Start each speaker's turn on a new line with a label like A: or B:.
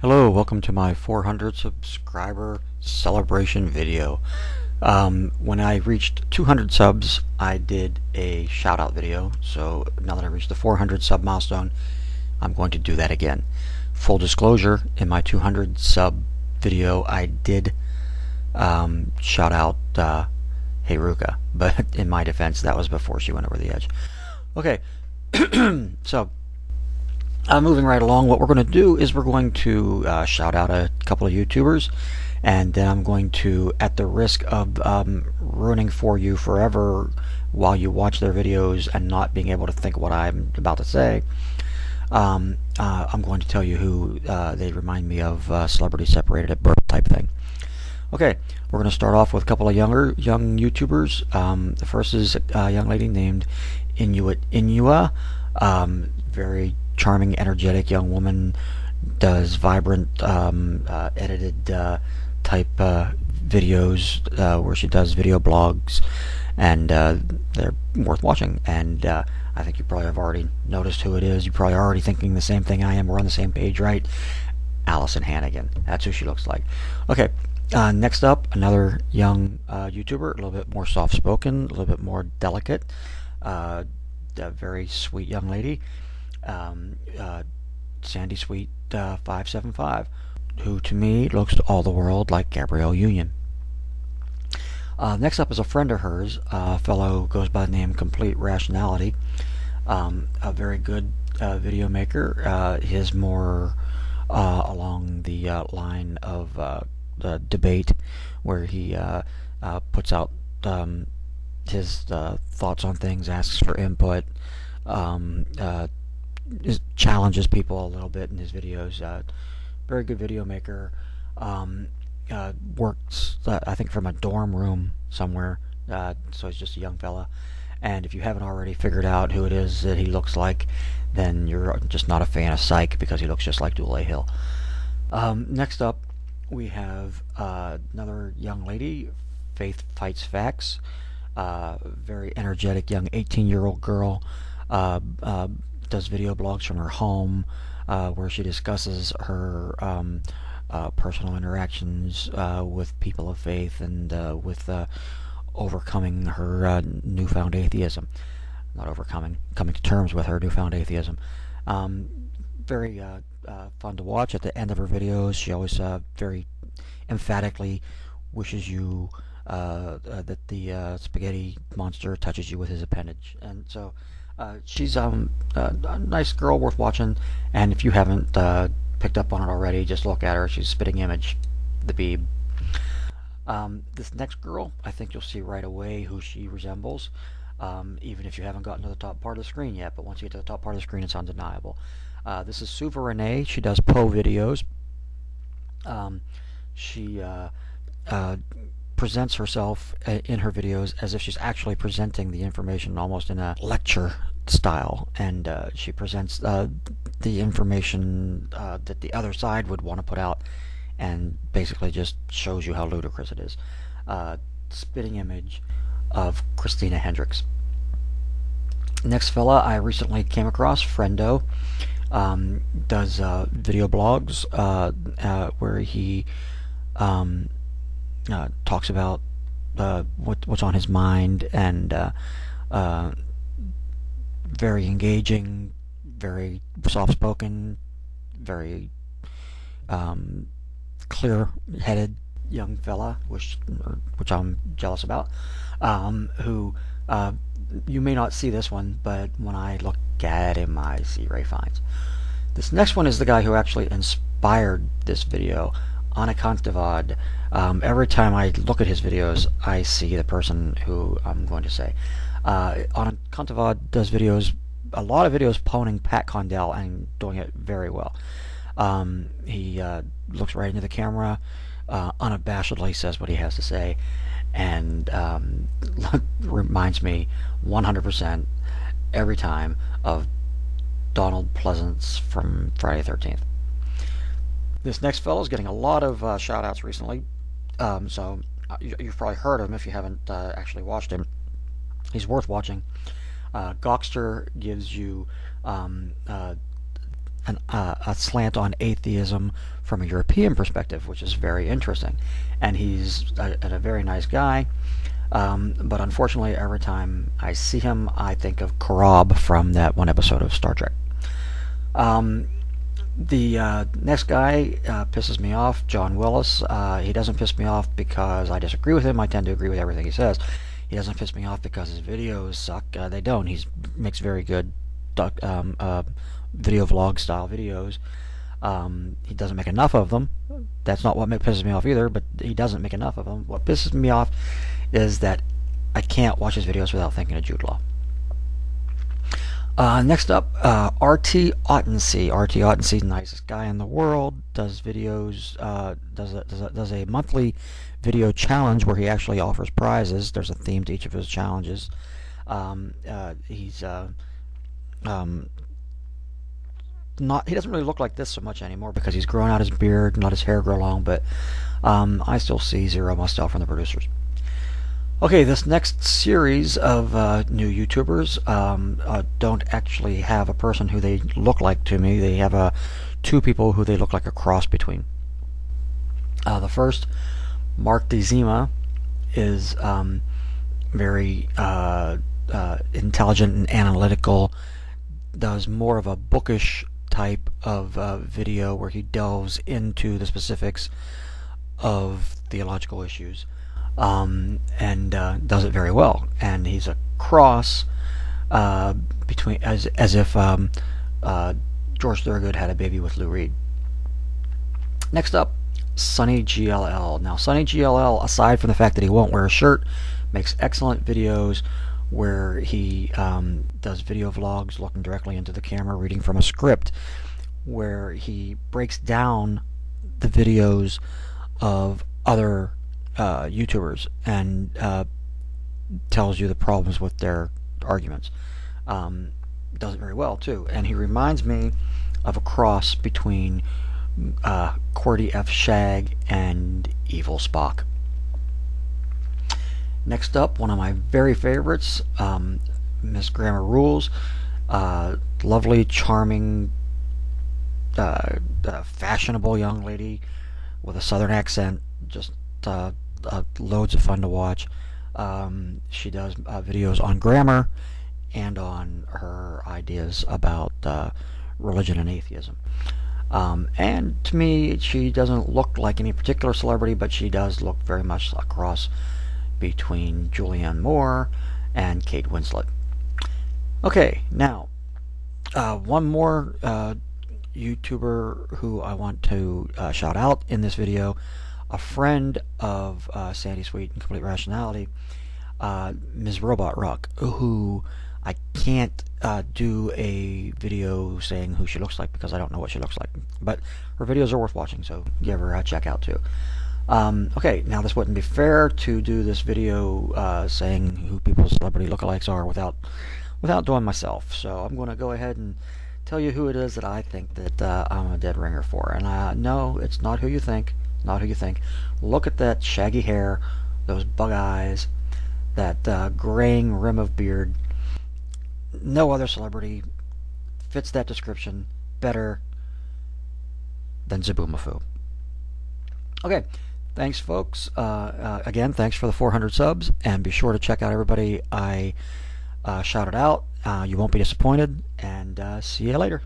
A: Hello, welcome to my 400 subscriber celebration video. When I reached 200 subs, I did a shout out video. So now that I reached the 400 sub milestone, I'm going to do that again. Full disclosure, in my 200 sub video, I did shout out Haruka, but in my defense, that was before she went over the edge. Okay, so moving right along, what we're going to do is we're going to shout out a couple of YouTubers, and then I'm going to, at the risk of ruining for you forever while you watch their videos and not being able to think what I'm about to say, I'm going to tell you who they remind me of, celebrity separated at birth type thing. Okay, we're going to start off with a couple of young YouTubers. The first is a young lady named Inua. Very charming, energetic young woman, does vibrant, edited type videos where she does video blogs, and they're worth watching. And I think you probably have already noticed who it is. You're probably already thinking the same thing I am. We're on the same page, right? Allison Hannigan. That's who she looks like. Okay. Next up, another young YouTuber, a little bit more soft-spoken, a little bit more delicate, a very sweet young lady, Sandy Sweet 575, who to me looks to all the world like Gabrielle Union. Next up is a friend of hers, a fellow who goes by the name CompleteRationality, a very good video maker. His more along the line of the debate, where he puts out his thoughts on things, asks for input, challenges people a little bit in his videos. Very good video maker. Works, I think, from a dorm room somewhere, so he's just a young fella. And if you haven't already figured out who it is that he looks like, then you're just not a fan of Psych, because he looks just like Dule Hill. Next up, we have another young lady, FightsFact, very energetic young 18-year-old girl, does video blogs from her home, where she discusses her personal interactions with people of faith, and with overcoming her newfound atheism. Not overcoming, coming to terms with her newfound atheism. Very fun to watch. At the end of her videos, she always very emphatically wishes you that the spaghetti monster touches you with his appendage. And so she's a nice girl, worth watching. And if you haven't picked up on it already, just look at her. She's Spitting Image, the Beeb. This next girl, I think you'll see right away who she resembles, even if you haven't gotten to the top part of the screen yet. But once you get to the top part of the screen, it's undeniable. This is Suva Renee. She does Poe videos. She presents herself in her videos as if she's actually presenting the information almost in a lecture style, and she presents the information that the other side would want to put out, and basically just shows you how ludicrous it is. Spitting Image of Christina Hendricks. Next fella I recently came across, Friendough. Does video blogs where he talks about what's on his mind, and very engaging, very soft-spoken, very clear-headed young fella, which I'm jealous about, who you may not see this one, but when I look at him, I see Ray Fiennes. This next one is the guy who actually inspired this video, Untitled. Every time I look at his videos, I see the person who I'm going to say. Untitled does videos, a lot of videos poning Pat Condell, and doing it very well. He looks right into the camera, unabashedly says what he has to say, and reminds me 100% every time of Donald Pleasance from Friday the 13th. This next fellow is getting a lot of shout-outs recently, so you've probably heard of him if you haven't actually watched him. He's worth watching. Gawkster gives you a slant on atheism from a European perspective, which is very interesting. And he's a very nice guy. But unfortunately, every time I see him, I think of Korob from that one episode of Star Trek. The next guy pisses me off, Jon Willis. He doesn't piss me off because I disagree with him. I tend to agree with everything he says. He doesn't piss me off because his videos suck. They don't. He makes very good video vlog style videos. He doesn't make enough of them. That's not what pisses me off either, but he doesn't make enough of them. What pisses me off is that I can't watch his videos without thinking of Jude Law. Next up, RT Ottensee. RT Ottensee, the nicest guy in the world, does videos, does a monthly video challenge where he actually offers prizes. There's a theme to each of his challenges. He's he doesn't really look like this so much anymore because he's grown out his beard and let his hair grow long, but I still see zero mustache from the producers. Okay, this next series of new YouTubers don't actually have a person who they look like to me. They have two people who they look like a cross between. The first, MarkDZima, is very intelligent and analytical, does more of a bookish type of video where he delves into the specifics of theological issues. And does it very well. And he's a cross between, as if George Thorogood had a baby with Lou Reed. Next up, Sunny GLL. Now, Sunny GLL, aside from the fact that he won't wear a shirt, makes excellent videos where he does video vlogs looking directly into the camera, reading from a script, where he breaks down the videos of other YouTubers and tells you the problems with their arguments. Does it very well too, and he reminds me of a cross between Cordy F. Shag and Evil Spock. Next up, one of my very favorites, MyGrammarRules. Lovely, charming, fashionable young lady with a southern accent, just loads of fun to watch. She does videos on grammar and on her ideas about religion and atheism. And to me, she doesn't look like any particular celebrity, but she does look very much a cross between Julianne Moore and Kate Winslet. Okay, now one more YouTuber who I want to shout out in this video, a friend of Sandy Sweet and Complete Rationality, Ms. Robot Rock, who I can't do a video saying who she looks like because I don't know what she looks like, but her videos are worth watching, so give her a check out too. Okay, now this wouldn't be fair to do this video saying who people's celebrity lookalikes are without doing myself, so I'm going to go ahead and tell you who it is that I think that I'm a dead ringer for. And no, it's not who you think. Not who you think. Look at that shaggy hair, those bug eyes, that graying rim of beard. No other celebrity fits that description better than Zaboomafoo. Okay, thanks folks. Again, thanks for the 400 subs, and be sure to check out everybody I shouted out. You won't be disappointed, and see you later.